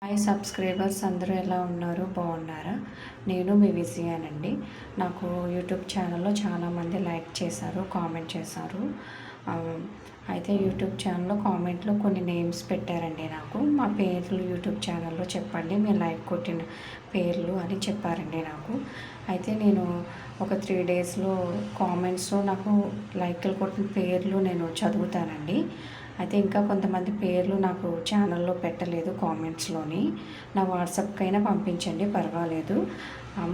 Hi subscribers అందరూ ఎలా ఉన్నారు? బాగున్నారా? నేను మీ విజయానండి. నాకు యూట్యూబ్ ఛానల్లో చాలామంది లైక్ చేశారు, కామెంట్ చేశారు. అయితే యూట్యూబ్ ఛానల్లో కామెంట్లో కొన్ని నేమ్స్ పెట్టారండి నాకు. మా పేర్లు యూట్యూబ్ ఛానల్లో చెప్పండి, మీరు లైక్ కొట్టిన పేర్లు అని చెప్పారండి నాకు. అయితే నేను ఒక 3 డేస్లో కామెంట్స్లో నాకు లైక్లు కొట్టిన పేర్లు నేను చదువుతానండి. అయితే ఇంకా కొంతమంది పేర్లు నాకు ఛానల్లో పెట్టలేదు కామెంట్స్లోని. నా వాట్సాప్కైనా పంపించండి, పర్వాలేదు.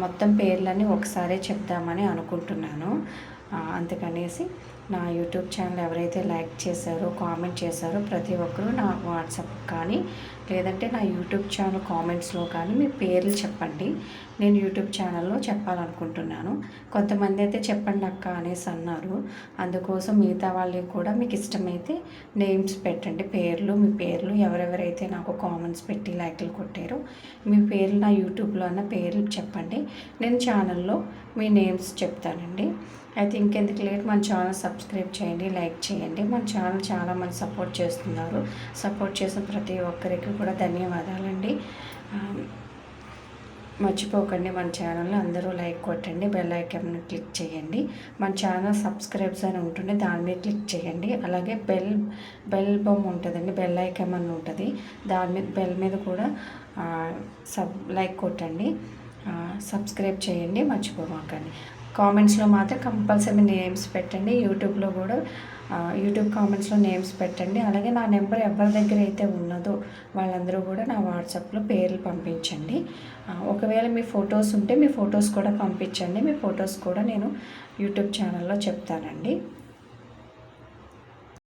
మొత్తం పేర్లన్నీ ఒకసారే చెప్దామని అనుకుంటున్నాను. అందుకనేసి నా యూట్యూబ్ ఛానల్ ఎవరైతే లైక్ చేశారో, కామెంట్ చేశారో ప్రతి ఒక్కరూ నా వాట్సాప్ కానీ లేదంటే నా యూట్యూబ్ ఛానల్ కామెంట్స్లో కానీ మీ పేర్లు చెప్పండి. నేను యూట్యూబ్ ఛానల్లో చెప్పాలనుకుంటున్నాను. కొంతమంది అయితే చెప్పండి అక్క అనేసి అన్నారు. అందుకోసం మిగతా వాళ్ళకి కూడా మీకు ఇష్టమైతే నేమ్స్ పెట్టండి, పేర్లు, మీ పేర్లు ఎవరెవరైతే నాకు కామెంట్స్ పెట్టి లైక్లు కొట్టారో మీ పేర్లు నా యూట్యూబ్లో అన్న పేర్లు చెప్పండి. నేను ఛానల్లో మీ నేమ్స్ చెప్తానండి. అయితే ఇంకెందుకు లేట్, మన ఛానల్ సబ్స్క్రైబ్ చేయండి, లైక్ చేయండి. మన ఛానల్ చాలామంది సపోర్ట్ చేస్తున్నారు. సపోర్ట్ చేసిన ప్రతి ఒక్కరికి కూడా ధన్యవాదాలండి. మర్చిపోకండి మన ఛానల్లో అందరూ లైక్ కొట్టండి, బెల్ ఐకాన్ క్లిక్ చేయండి. మన ఛానల్ సబ్స్క్రైబ్స్ అని ఉంటుంది, దాని మీద క్లిక్ చేయండి. అలాగే బెల్ బొమ్మ ఉంటుందండి, బెల్ ఐకాన్ అని ఉంటుంది, దాని మీద బెల్ మీద కూడా లైక్ కొట్టండి, సబ్స్క్రైబ్ చేయండి, మర్చిపోకండి. కామెంట్స్లో మాత్రం కంపల్సరీ నేమ్స్ పెట్టండి. యూట్యూబ్లో కూడా యూట్యూబ్ కామెంట్స్లో నేమ్స్ పెట్టండి. అలాగే నా నెంబర్ ఎవరి దగ్గర అయితే ఉన్నదో వాళ్ళందరూ కూడా నా వాట్సాప్లో పేర్లు పంపించండి. ఒకవేళ మీ ఫొటోస్ ఉంటే మీ ఫొటోస్ కూడా పంపించండి. మీ ఫొటోస్ కూడా నేను యూట్యూబ్ ఛానల్లో చెప్తానండి.